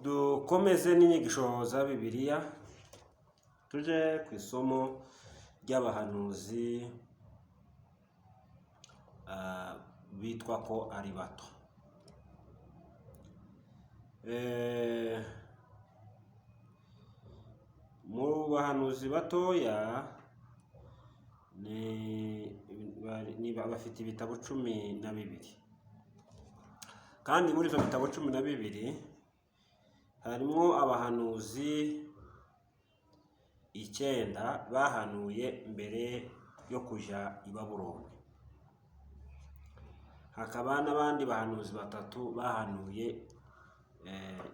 dukomeze n'inyigisho za Bibiliya, tuje ku isomo ry'abahanuzi bitwa ko ari bato. Mu bahanuzi batoya bafite ibitabo 12, kandi muri ibyo bitabo 12 harimo abahanuzi 9 bahanuye mbere yo kuja i Babuloni. Hakaba n'abandi bahanuzi 3 bahanuye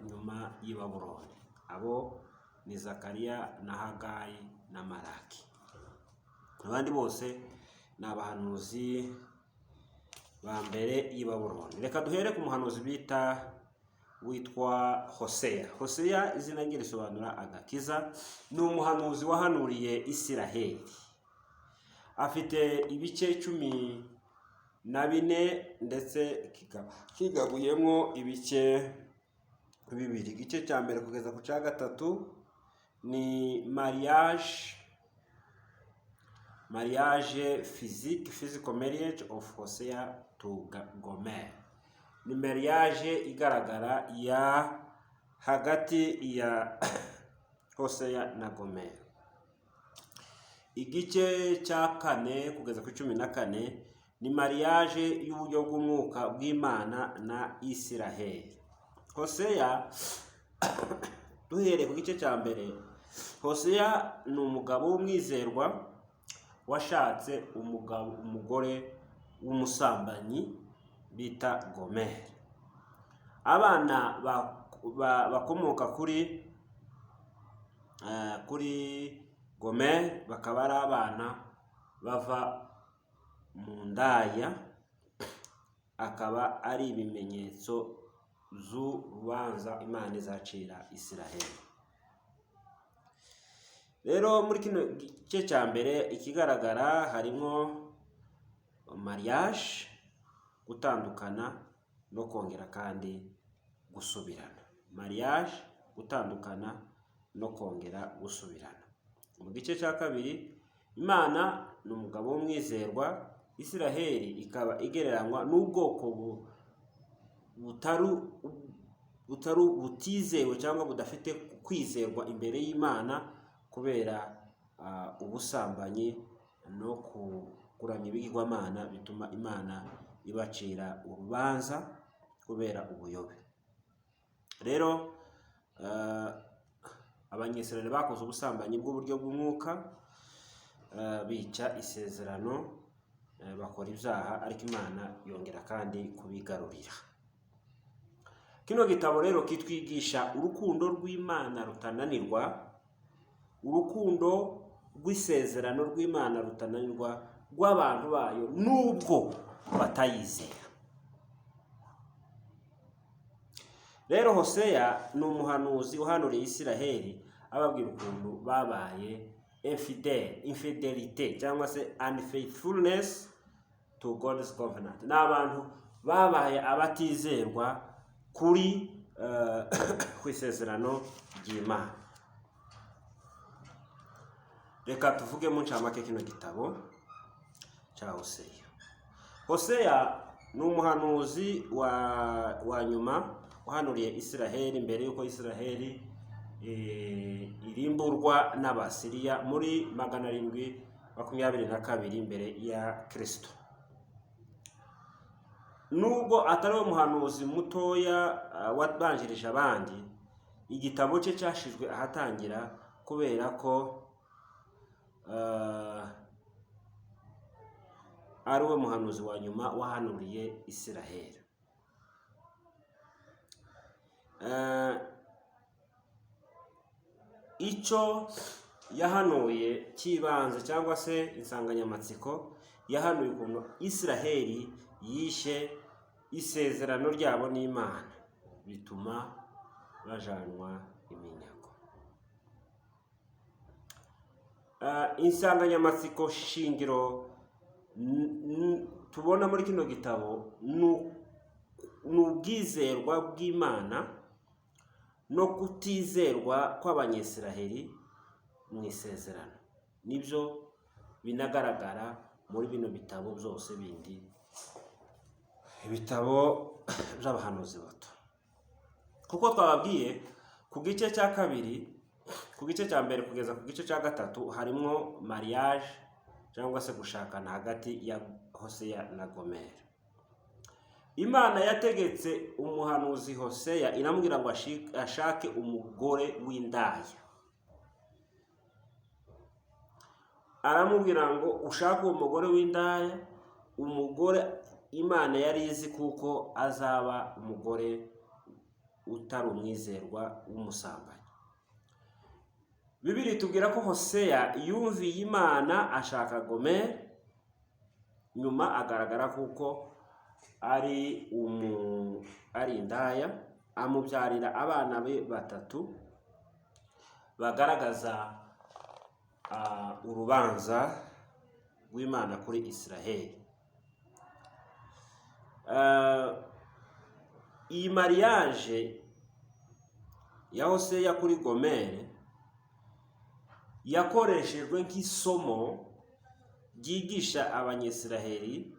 nyuma y'i Babuloni. Abo ni Zakariya na Hagayi na Malaki. Abandi bose ni abahanuzi ba mbere y'i Babuloni. Reka duhere ku muhanuzi witwa Hoseya. Hoseya izina rye risobanura agakiza. Ni umuhanuzi wahanuriye Isiraheli. Afite ibice 14 ndetse kigabuyemo ibice 2. Igice cya mbere kugeza ku cya gatatu ni physical marriage of Hosea to Gomer. Ni mariage igaragara ya hagati ya Hosea na Gomer. Igice cya 4 kugeza ku 14 ni mariage y'uburyo bw'umwuka bw'Imana na Isiraheli. Hosea duhere ku gice cya mbere. Hosea ni umugabo w'umwizerwa washatse umugore w'umusambanyi bita Gomer. Abana bakomoka kuri Gomer bakaba ari abana bava mu ndaya, akaba ari ibimenyetso z'urubanza Imana izacira Isiraheli. Rero muri kino gice cya mbere ikigaragara harimo mariage, gutandukana no kongera kandi gusubirana. Mariage, gutandukana no kongera gusubirana. Mu gice cya kabiri, Imana ni umugabo w'umwizerwa, Isiraheli ikaba igereranywa n'ubwoko butizewe cyangwa budafite kwizerwa imbere y'Imana kubera ubusambanyi no kuramya ibigirwamana bituma Imana ibacira urubanza kubera ubuyobe. Rero abanyesirayeli bakoze ubusambanyi bw'uburyo bw'umwuka, bica isezerano, bakora ibyaha, ariko Imana yongera kandi kubigarurira. Kino gitabo rero kitwigisha urukundo rw'Imana rutananirwa, urukundo rw'isezerano rw'Imana rutananirwa rw'abantu bayo nubwo batayizera. Rero Hoseya ni umuhanuzi uhanuriye Isiraheli ababwira ukuntu babaye infidelity cyangwa se unfaithfulness to God's covenant. Ni abantu babaye abatizerwa kuri ku isezerano ry'Imana. Reka tuvuge mu ncamake kino gitabo cya Hoseya. Hoseya ni umuhanuzi wa nyuma wahanuriye Isiraheli mbere yuko Isiraheli irimburwa n'Abasiriya muri 722 mbere ya Kristo. Nubwo atari umuhanuzi mutoya wabanjirije abandi, igitabo cye cyashizwe ahatangira kubera ko ari we muhanuzi wa nyuma wahanuriye Isiraheli. Icyo yahanuye kibanze cyangwa se insanganyamatsiko, yahanuye ukuntu Isiraheli yishe isezerano ryabo n'Imana, bituma bajanwa iminyago. Insanganyamatsiko shingiro tubona muri kino gitabo ni ubwizerwa bw'Imana no kutizerwa kw'abanyesiraheli mu isezerano. Nibyo binagaragara muri bino bitabo byose bindi, ibitabo by'abahanuzi bato. Kuko twababwiye ku gice cya kabiri, ku gice cya mbere kugeza ku gice cya gatatu harimo mariage cyangwa se gushakana hagati ya Hoseya na Gomeri. Imana yategetse umuhanuzi Hoseya iramubwira ngo ashake umugore w'indaya. Aramubwira ngo ushake uwo mugore w'indaya, umugore Imana yari izi kuko azaba umugore utari umwizerwa w'umusambanyi. Bibiri tubwira ko Hoseya yumviye Imana ashaka Gomeri, nyuma agaragara kuko ari indaya, amubyarira abana be batatu bagaragaza urubanza rw'Imana kuri Israheli. Iyi mariage ya Hoseya kuri Gomeri yakoreshejwe nk'isomo ryigisha abanyesiraheli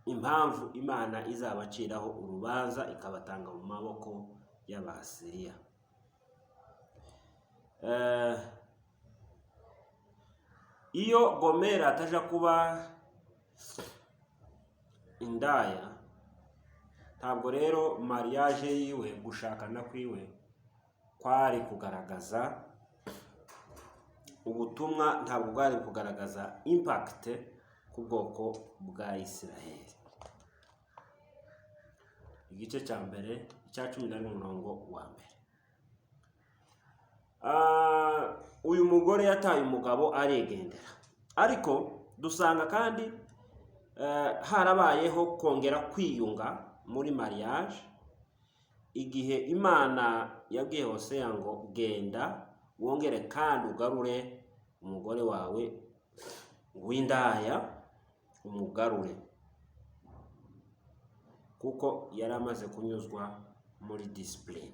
impamvu Imana izabaciraho urubanza ikabatanga mu maboko y'Abasiriya. Iyo Gomeri ataja kuba indaya, ntabwo rero mariage yiwe, gushakana kwiwe kwari kugaragaza ubutumwa, ntabwo bwari kugaragaza impact ku bwoko bwa Israheli. Igice cya mbere cya 11. Uyu mugore yataye umugabo arigendera, ariko dusanga kandi harabayeho kongera kwiyunga muri mariage, igihe Imana yabwiye Hoseya ngo genda wongere kandi ugarure umugore wawe w'indaya, umugarure, kuko yari amaze kunyuzwa muri discipline.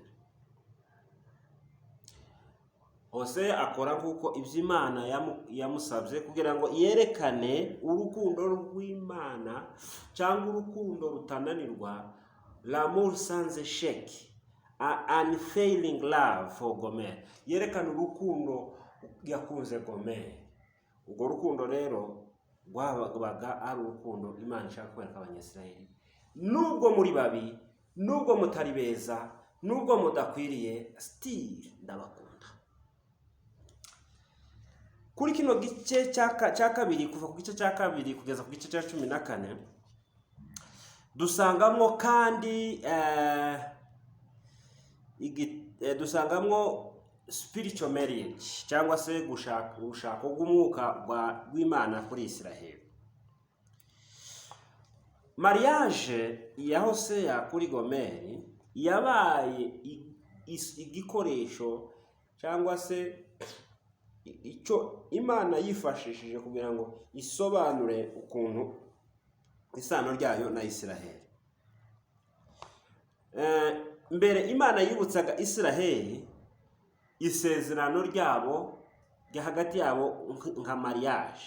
Hoseya akora kuko ibyo Imana yamusabye kugira ngo yerekane urukundo rw'Imana cyangwa urukundo rutananirwa, l'amour sans échec, unfailing love for Gomeri. Yerekana urukundo yakunze Gomeri. Ubwo rukundo rero rwabaga ari urukundo Imana ishaka kwereka abanyesiraheli, nubwo muri babi, nubwo mutari beza, nubwo mudakwiriye, still ndabakunda. Kuri kino gice cya kabiri, kuva ku gice cya kabiri kugeza ku gice cya 14, dusangamo kandi dusangamo spiritual marriage cyangwa se gushaka bw'umwuka w'Imana kuri Israheli. Mariage ya Hoseya kuri Gomeri yabaye igikoresho cyangwa se icyo Imana yifashishije kugira ngo isobanure ukuntu isano ryayo na Israheli. Mbere Imana yibutsaga Israheli isezerano ryabo hagati yabo nka mariage,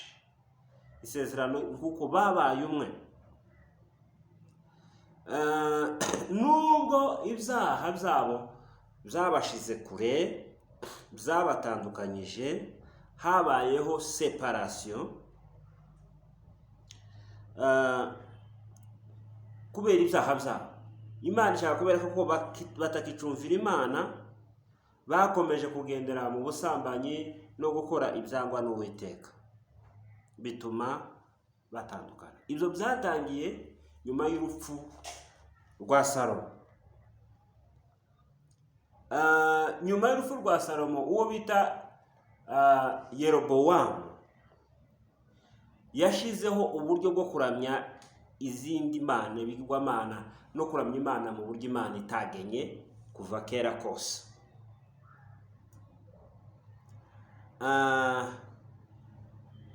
isezerano kuko babaye umwe. Nubwo ibyaha byabo byabashize kure, byabatandukanyije, habayeho separation kubera ibyaha byabo. Imana ishaka kubereka ko batakicumvira Imana, bakomeje kugendera mu busambanyi no gukora ibyangwa n'Uwiteka, bituma batandukana. Ibyo byatangiye nyuma y'urupfu rwa Salomo. Nyuma y'urupfu rwa Salomo, uwo bita Yerobowamu yashizeho uburyo bwo kuramya izindi mana, ibigirwamana, no kuramya Imana mu buryo Imana itagenye kuva kera kose.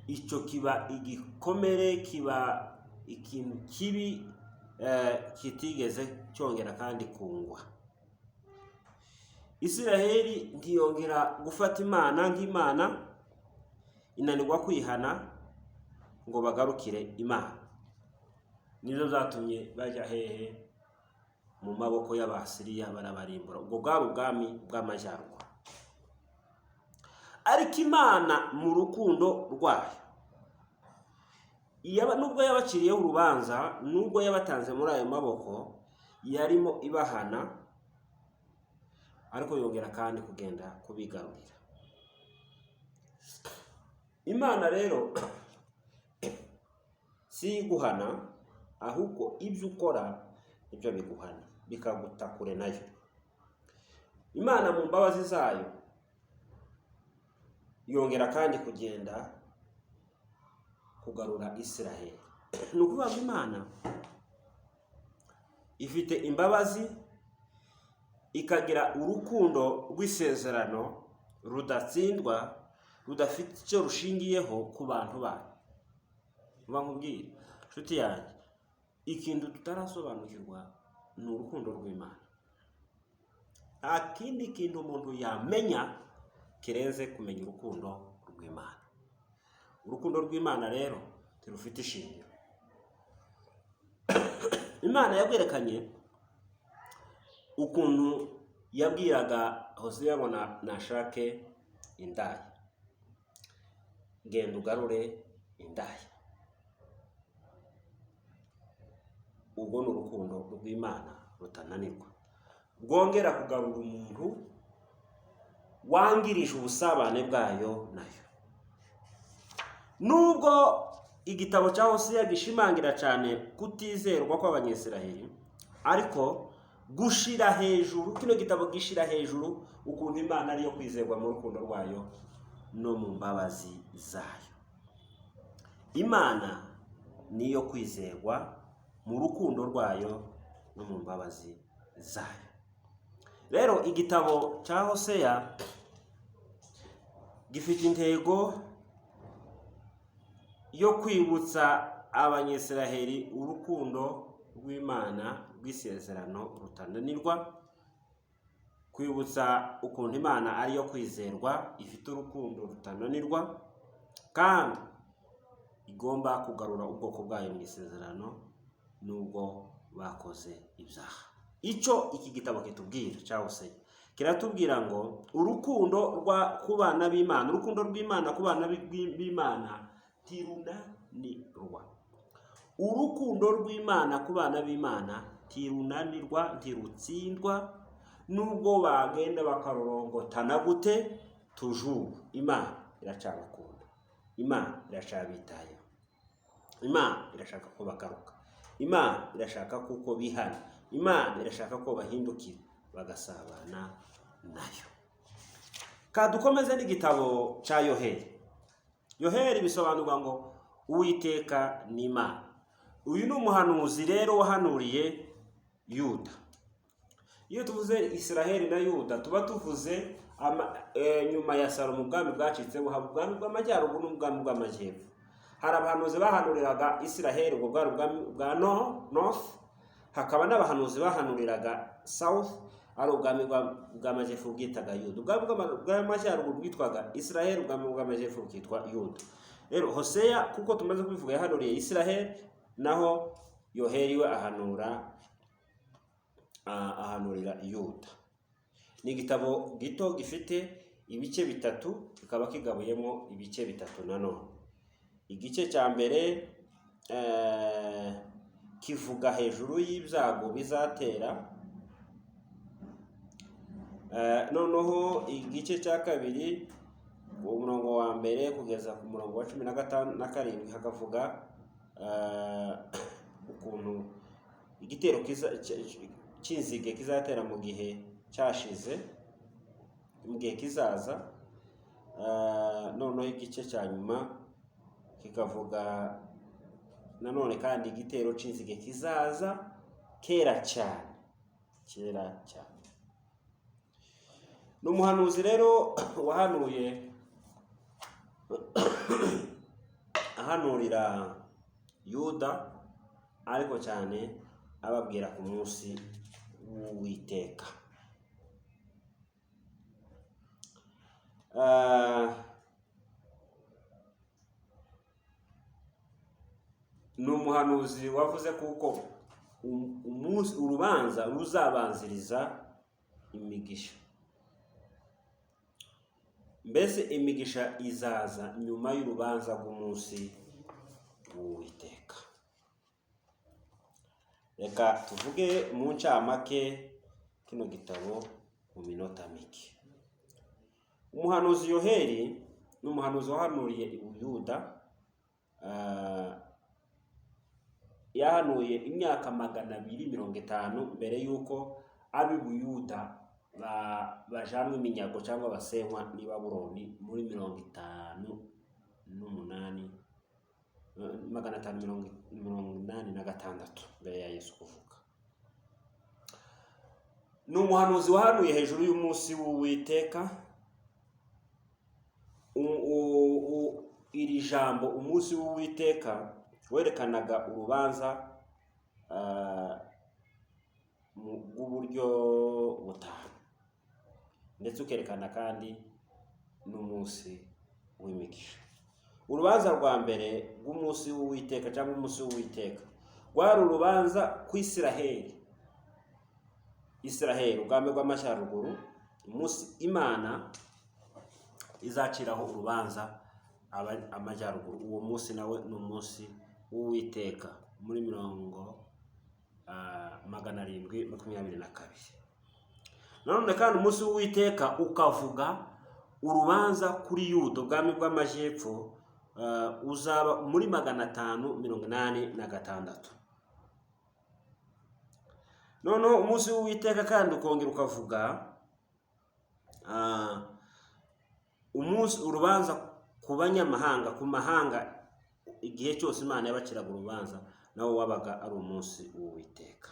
Icyo kiba igikomere, kiba ikintu kibi kitigeze cyongera kandi kungwa. Isiraheli ntiyongera gufata Imana nk'Imana, inanirwa kwihana ngo bagarukire Imana. Nibyo byatumye bajya hehe? Mu maboko y'Abasiriya barabarimbura. Ubwo bwari ubwami bw'amajyaruguru. Ariko Imana mu rukundo rwayo, nubwo yabaciriyeho urubanza, nubwo yabatanze muri ayo maboko, yarimo ibahana, ariko yongera kandi kugenda kubigarurira. Imana rero si iguhana, ahubwo ibyo ukora ibyo biguhana, bikaguta kure nayo. Imana mu mbabazi zayo yongera kandi kugenda kugarura Isiraheli. Ni ukuvuga ngo Imana ifite imbabazi, ikagira urukundo rw'isezerano rudatsindwa, rudafite icyo rushingiyeho ku bantu bayo. Nkubwire nshuti yanjye, ikintu tutarasobanukirwa ni urukundo rw'Imana. Nta kindi kintu umuntu yamenya kirenze kumenya urukundo rw'Imana. Urukundo rw'Imana rero ntirufite ishingiro. Imana yabwerekanye ukuntu yabwiraga Hoseya ngo nashake indaya, genda ugarure indaya. Ubwo ni urukundo rw'Imana rutananirwa, rwongera kugarura umuntu wangirije ubusabane bwayo nayo. Nubwo igitabo cya Hoseya gishimangira cyane kutizerwa kw'Abanyesiraheli, ariko gushira hejuru, kino gitabo gishira hejuru ukuntu Imana ariyo kwizerwa mu rukundo rwayo no mu mbabazi zayo. Imana niyo kwizerwa mu rukundo rwayo no mu mbabazi zayo. Rero igitabo cya Hoseya gifite intego yo kwibutsa Abanyesiraheli urukundo rw'Imana rw'isezerano rutananirwa, kwibutsa ukuntu Imana ariyo kwizerwa, ifite urukundo rutananirwa, kandi igomba kugarura ubwoko bwayo mu isezerano nubwo bakoze ibyaha. Icyo iki gitabo kitubwira cyangwa se kiratubwira ngo urukundo ku bana b'Imana, urukundo rw'Imana ku bana b'Imana ntirunanirwa. Urukundo rw'Imana ku bana b'Imana ntirunanirwa, ntirutsindwa, nubwo bagenda bakarorongotana gute, tujuru Imana iracabakunda, Imana iracabitayeho, Imana irashaka ko bagaruka, Imana irashaka kuko bihana, Imana irashaka ko bahindukira bagasabana nayo. Kadukomeze n'igitabo cya Yoheri. Yoheri bisobanurwa ngo Uwiteka ni Imana. Uyu ni umuhanuzi rero wahanuriye Yuda. Iyo tuvuze Isiraheli na Yuda, tuba tuvuze nyuma ya Salomo ubwami bwacitseho, haba ubwami bw'amajyaruguru n'ubwami bw'amajyepfo. Hari abahanuzi bahanuriraga Isiraheli ubwo bwari ubwami bwa North, hakaba n'abahanuzi bahanuriraga South, ari ubwami bw'amajyepfo bwitaga Yuda. Ubwami bw'amajyaruguru bwitwaga Isiraheli, ubwami bw'amajyepfo bwitwa Yuda. Rero Hoseya kuko tumaze kubivuga yahanuriye Isiraheli, naho Yoheri we ahanurira Yuda. Ni igitabo gito gifite ibice bitatu, kikaba kigabuyemo ibice bitatu nanone. Igice cya mbere kivuga hejuru y'ibyago bizatera, noneho igice cya kabiri umurongo wa mbere kugeza ku murongo wa 17 hakavuga ukuntu igitero cy'inzige kizatera mu gihe cyashize, mu gihe kizaza. Noneho igice cya nyuma kikavuga nanone kandi igitero cy'inzige kizaza kera cyane. N'umuhanuzi rero wahanuye ahanurira Yuda, ariko cyane ababwira ku munsi w'Uwiteka. ni umuhanuzi wavuze kuko urubanza ruzabanziriza imigisha. Mbese imigisha izaza nyuma y'urubanza rw'umunsi w'Uwiteka. Reka tuvuge mu ncamake kino gitabo mu minota mike. Umuhanuzi Yoheli ni umuhanuzi wahanuriye i Buyuda. Yahanuye imyaka 250 mbere y'uko ab'i Buyuda bajanwe iminyago cyangwa basenywa n'i Babuloni muri 586 mbere ya Yesu kuvuka. Ni umuhanuzi wahanuye hejuru y'umunsi w'Uwiteka. Iri jambo umunsi w'Uwiteka werekanaga urubanza mu buryo butanu, ndetse ukerekana kandi n'umunsi w'imigisha. Urubanza rwa mbere rw'umunsi w'Uwiteka cyangwa umunsi w'Uwiteka rwari urubanza ku Isiraheli, ubwami bw'amajyaruguru, umunsi Imana izaciraho urubanza amajyaruguru. Uwo munsi nawe ni umunsi w'Uwiteka muri 722. Nanone kandi umunsi w'Uwiteka ukavuga urubanza kuri Yuda, ubwami bw'amajyepfo, uzaba muri 586. Noneho umunsi w'Uwiteka kandi ukongera ukavuga urubanza ku banyamahanga, ku mahanga. Igihe cyose Imana yabaciraga urubanza nawo wabaga ari umunsi w'Uwiteka.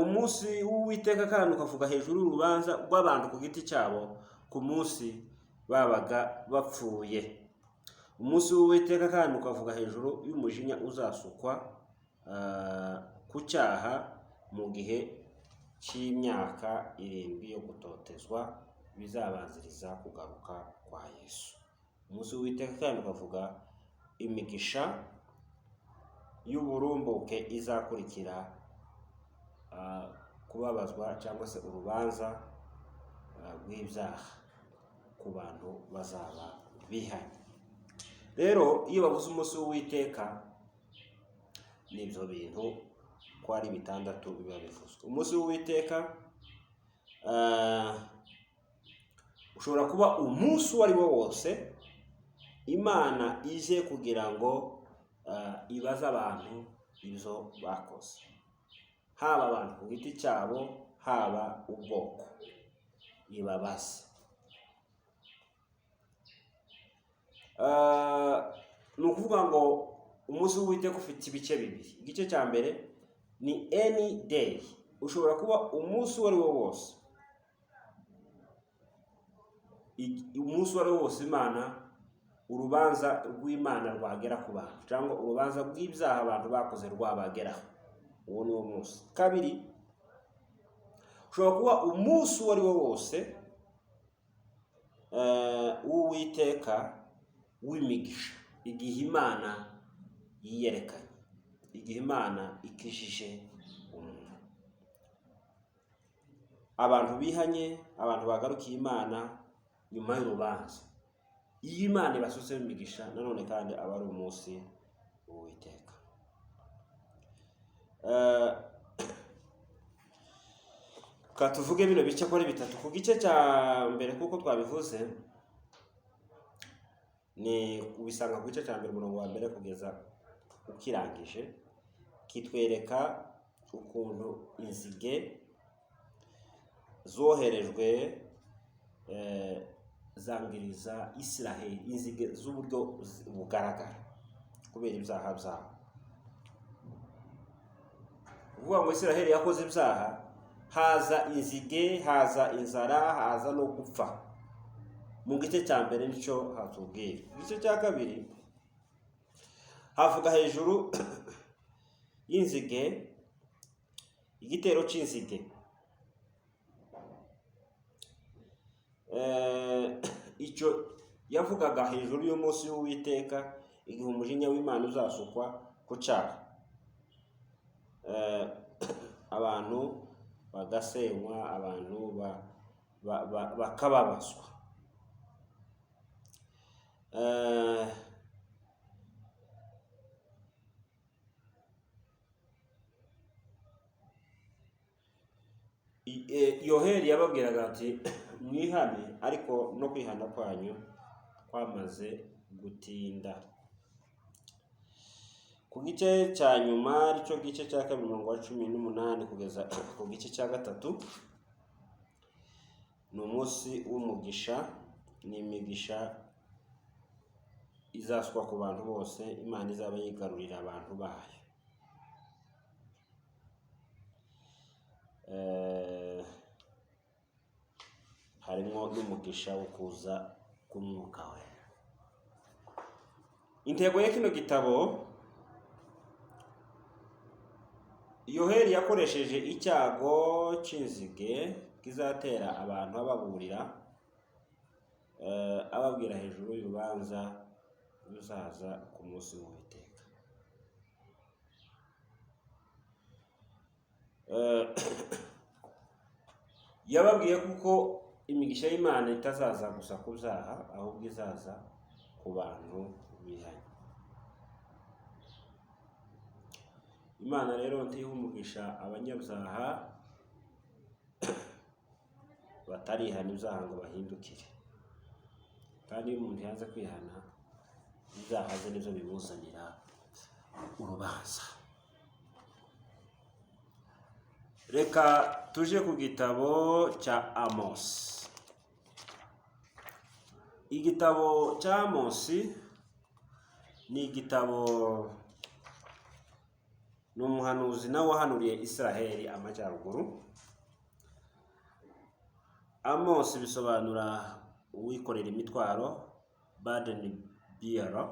Umunsi w'Uwiteka kandi ukavuga hejuru y'urubanza rw'abantu ku giti cyabo ku munsi babaga bapfuye. Umunsi w'Uwiteka kandi ukavuga hejuru y'umujinya uzasukwa ku cyaha mu gihe cy'imyaka 7 yo gutotezwa bizabanziriza kugaruka kwa Yesu. Umunsi w'Uwiteka kandi ukavuga imigisha y'uburumbuke izakurikira kubabazwa cyangwa se urubanza rw'ibyaha ku bantu bazaba bihanye. Rero iyo bavuze umunsi w'Uwiteka, n'ibyo bintu ko ari 6 biba bivuzwe. Umunsi w'Uwiteka ushobora kuba umunsi uwo ari wo wose Imana ije kugira ngo ibaze abantu ibyo bakoze, haba abantu ku giti cyabo, haba ubwoko, ibabaze. Ni ukuvuga ngo umunsi w'Uwiteka ufite ibice bibiri. Igice cya mbere ni any day, ushobora kuba umunsi uwo ari wo wose, umunsi uwo ari wo wose Imana, urubanza rw'Imana rwagera ku bantu, cyangwa urubanza rw'ibyaha abantu bakoze rwabageraho. Uwo ni wo munsi. Kabiri, ushobora kuba umunsi uwo ari wo wose w'Uwiteka w'imigisha, igihe Imana yiyerekanye, igihe Imana ikijije umuntu, abantu bihanye, abantu bagarukiye Imana nyuma y'urubanza. Iyo Imana ibasutseho imigisha, nanone kandi aba ari umunsi w'Uwiteka. Tuvuge bino bice ko ari bitatu. Ku gice cya mbere kuko twabivuze, ni ubisanga ku gice cya mbere umurongo wa mbere kugeza ukirangije, kitwereka ukuntu inzige zoherejwe zangiriza Isiraheli, inzige z'uburyo bugaragara kubera ibyaha byabo. Uvuga ngo Isiraheli yakoze ibyaha, haza inzige, haza inzara, haza no gupfa. Mu gice cya mbere nicyo hatubwira. Igice cya kabiri havuga hejuru y'inzige, igitero cy'inzige. icyo yavugaga hejuru y'umunsi w'Uwiteka igihe umujinya w'Imana uzasukwa ku cyaha, abantu bagasenywa, abantu bakababazwa. Yoheri yababwiraga ati mwihane, ariko no kwihana kwanyu kwamaze gutinda. Ku gice cya nyuma aricyo gice cya 2:18 kugeza ku gice cya 3 ni umunsi w'umugisha, ni imigisha izaswa ku bantu bose. Imana izaba yigarurira abantu bayo. Harimo n'umugisha wo kuza k'Umwuka Wera. Intego ya kino gitabo, Yoheri yakoresheje icyago cy'inzige kizatera abantu ababurira, ababwira hejuru y'urubanza ruzaza ku munsi w'Uwiteka. Yababwiye kuko imigisha y'Imana itazaza gusa ku byaha, ahubwo izaza ku bantu bihanye. Imana rero ntiha umugisha abanyabyaha batarihana ibyaha ngo bahindukire, kandi iyo umuntu yanze kwihana, ibyaha ze nibyo bimuzanira urubanza. Reka tuje ku gitabo cya Amosi. Igitabo cya Amosi ni igitabo, ni umuhanuzi nawe wahanuriye Israheli amajyaruguru. Amosi bisobanura uwikorera imitwaro, burden bearer.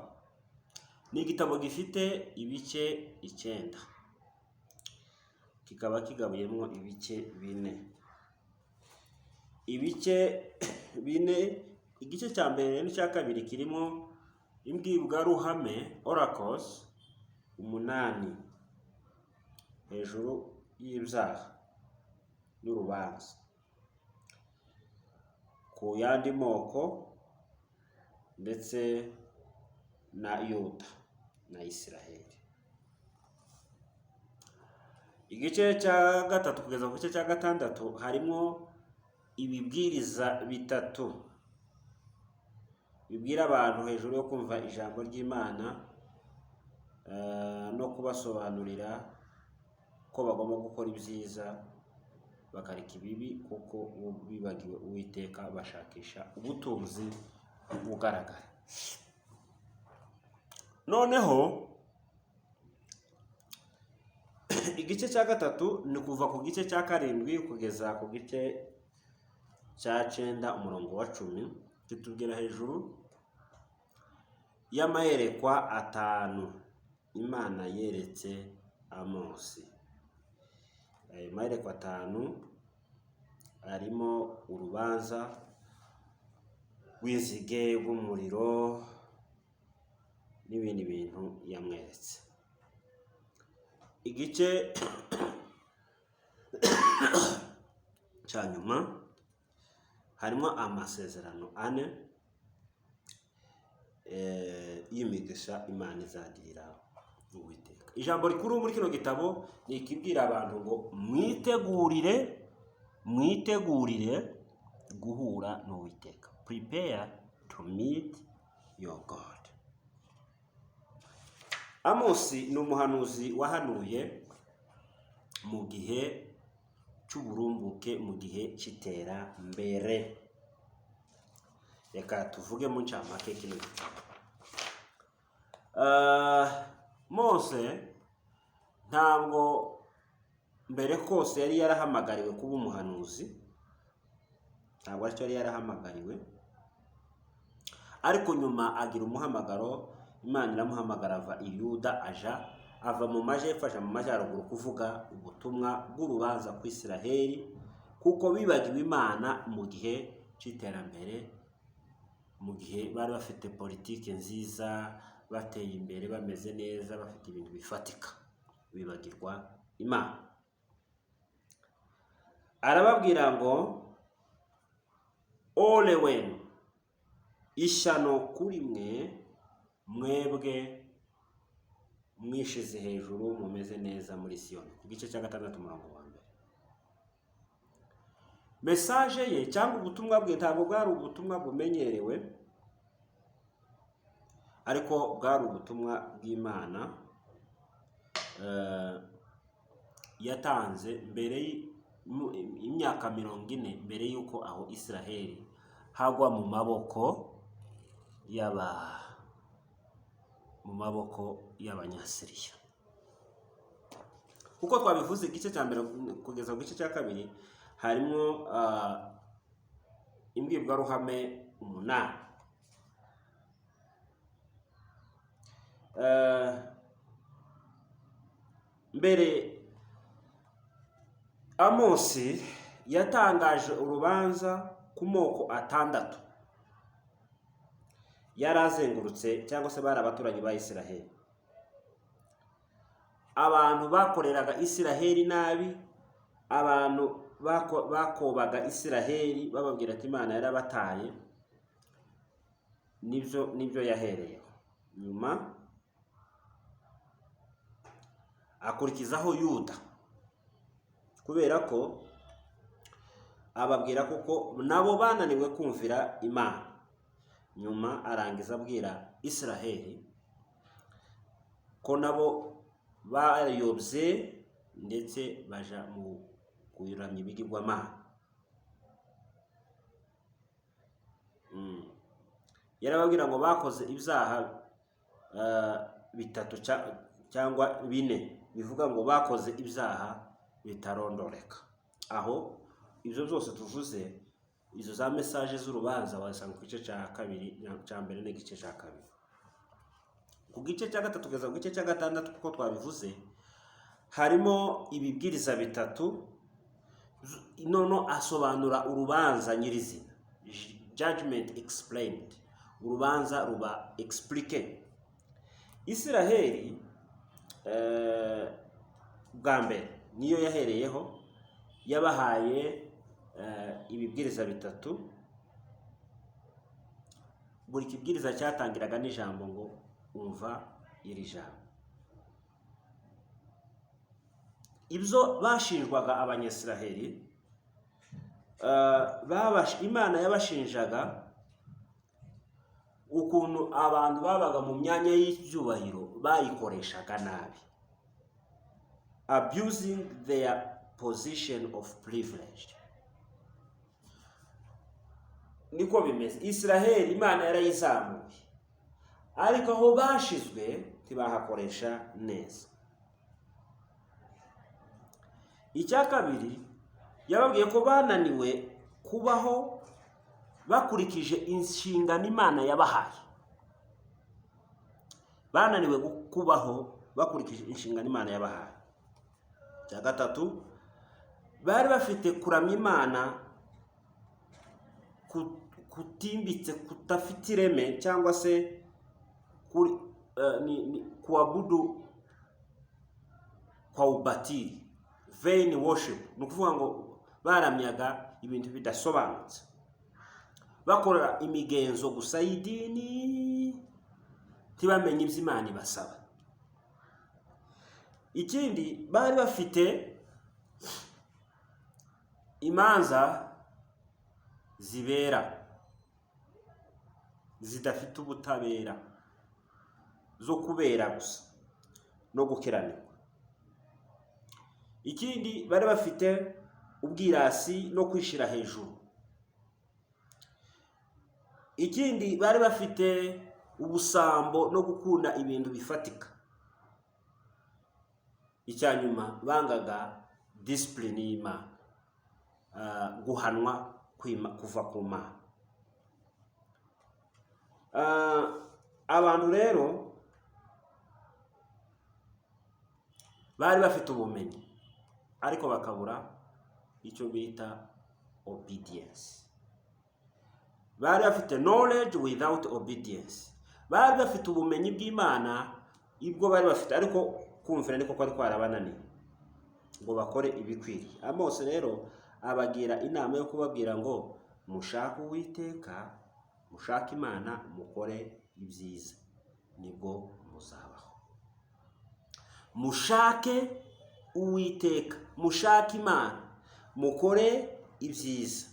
Ni igitabo gifite ibice 9, kikaba kigabuyemo ibice 4. Ibice 4, igice cya mbere n'icya kabiri kirimo imbwirwaruhame, oracles 8 hejuru y'ibyaha n'urubanza ku yandi moko ndetse na Yuda na Israheli. Igice cya 3 kugeza ku gice cya 6 harimo ibibwiriza 3 bibwira abantu hejuru yo kumva ijambo ry'Imana, no kubasobanurira ko bagomba gukora ibyiza bakareka ibibi, kuko bibagiwe Uwiteka bashakisha ubutunzi bugaragara. Noneho igice cya 3 ni kuva ku gice cya 7 kugeza ku gice cya 9 umurongo wa 10, kitubwira hejuru y'amayerekwa 5 Imana yeretse Amosi. Ayo mayerekwa 5 harimo urubanza rw'inzige, rw'umuriro n'ibindi bintu yamweretse. Igice cya nyuma harimo amasezerano 4 y'imigisha Imana izagirira Uwiteka. Ijambo rikuru muri kino gitabo ni ikibwira abantu ngo mwitegurire guhura n'Uwiteka. Prepare to meet your God. Amosi ni umuhanuzi wahanuye mu gihe cy'uburumbuke, mu gihe cy'iterambere. Reka tuvuge mu ncamake kino gitabo. Mose ntabwo mbere kose yari yarahamagariwe kuba umuhanuzi, ntabwo aricyo yari yarahamagariwe, ariko nyuma agira umuhamagaro. Imana iramuhamagara ava i Yuda ava mu majyepfo aja mu majyaruguru kuvuga ubutumwa bw'urubanza ku Israheli, kuko bibagiwe Imana mu gihe cy'iterambere, mu gihe bari bafite politiki nziza, bateye imbere, bameze neza, bafite ibintu bifatika, bibagirwa Imana. Arababwira ngo ole wenu, ishyano kuri mwe, mwebwe mwishize hejuru, mumeze neza muri Siyoni. Ku gice cya 6 umurongo wa 1. Message ye cyangwa ubutumwa bwe ntabwo bwari ubutumwa bumenyerewe, ariko bwari ubutumwa bw'Imana yatanze mbere y'imyaka 40 mbere y'uko aho Israheli hagwa mu maboko y'Abanyasiriya. Kuko twabivuze igice cya mbere kugeza ku gice cya 2 harimo imbwirwaruhame 8. Mbere Amosi yatangaje urubanza ku moko 6 yarazengurutse, cyangwa se bari abaturanyi ba Israheli. Abantu bakoreraga Israheli nabi, abantu bakobaga Israheli bababwira ati Imana yarabataye. Nibyo yahereyeho. Nyuma akurikizaho Yuda, kubera ko ababwira kuko nabo bananiwe kumvira Imana. Nyuma arangiza abwira Israheli ko nabo bayobye ndetse baja mu kuyiramya ibigirwamana. Yarababwira ngo bakoze ibyaha 3 cyangwa 4, bivuga ngo bakoze ibyaha bitarondoreka. Aho ibyo byose tuvuze, izo za message z'urubanza wasanga ku gice cya 2 cya mbere n'igice cya 2. Ku gice cya 3 kugeza ku gice cya 6 kuko twabivuze, harimo ibibwiriza 3. Nono asobanura urubanza nyirizina, judgment explained, urubanza ruba explique. Israheli bwa mbere niyo yahereyeho, yabahaye ibibwiriza 3. Buri kibwiriza cyatangiraga n'ijambo ngo umva iri jambo. Ibyo bashinjwaga Abanyasiraheli, Imana yabashinjaga ukuntu abantu babaga mu myanya y'ibyubahiro bayikoreshaga nabi, abusing their position of privilege. Niko bimeze. Israheli Imana yarayizamuye, ariko aho bashizwe ntibahakoresha neza. Icya kabiri, yababwiye ko bananiwe kubaho bakurikije inshingano Imana yabahaye. Bananiwe kubaho bakurikije inshingano Imana yabahaye. Icya gatatu, bari bafite kuramya Imana kutimbitse, kutafite ireme, cyangwa se kuabudu kwa ubatiri, vain worship. Ni ukuvuga ngo baramyaga ibintu bidasobanutse, bakora imigenzo gusa y'idini, ntibamenye ibyo Imana ibasaba. Ikindi, bari bafite imanza zibera zidafite ubutabera, zo kubera gusa no gukiranirwa. Ikindi, bari bafite ubwirasi no kwishira hejuru. Ikindi, bari bafite ubusambo no gukunda ibintu bifatika. Icyanyuma, bangaga discipline y'Imana, guhanwa kuva ku Mana. Abantu rero bari bafite ubumenyi, ariko bakabura icyo bita obedience. bari bafite knowledge without obedience, bari bafite ubumenyi bw'Imana ibwo bari bafite, ariko kumvira niko kwari kwarabananiye ngo bakore ibikwiriye. Amos rero abagira inama yo kubabwira ngo mushake Uwiteka, mushake Imana, mukore ibyiza, nibwo muzabaho. Mushake Uwiteka, mushake Imana, mukore ibyiza,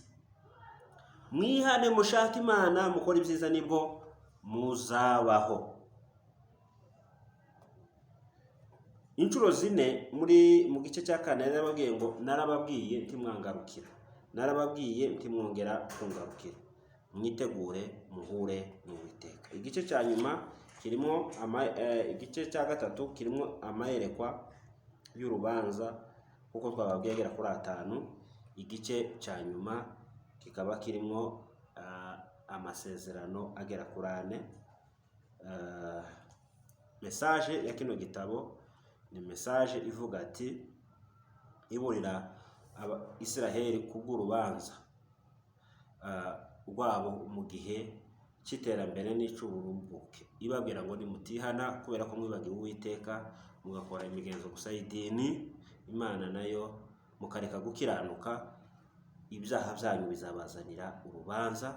mwihane, mushake Imana, mukore ibyiza, nibwo muzabaho. Inshuro zine mu gice cya kane yarababwiye ngo narababwiye ntimwangarukira, narababwiye ntimwongera kungarukira, mwitegure muhure n'Uwiteka. Igice cya nyuma kirimo igice cya gatatu kirimo amayerekwa y'urubanza kuko twababwiye agera kuri 5. Igice cya nyuma kikaba kirimo amasezerano agera kuri 4. Message ya kino gitabo ni message ivuga ati iburira Isiraheli kubw'urubanza rwabo mu gihe cy'iterambere n'ic'uburumbuke, ibabwira ngo nimutihana kubera ko mwibagiwe Uwiteka mugakora imigenzo gusa y'idini, Imana nayo mukareka gukiranuka, ibyaha byanyu bizabazanira urubanza.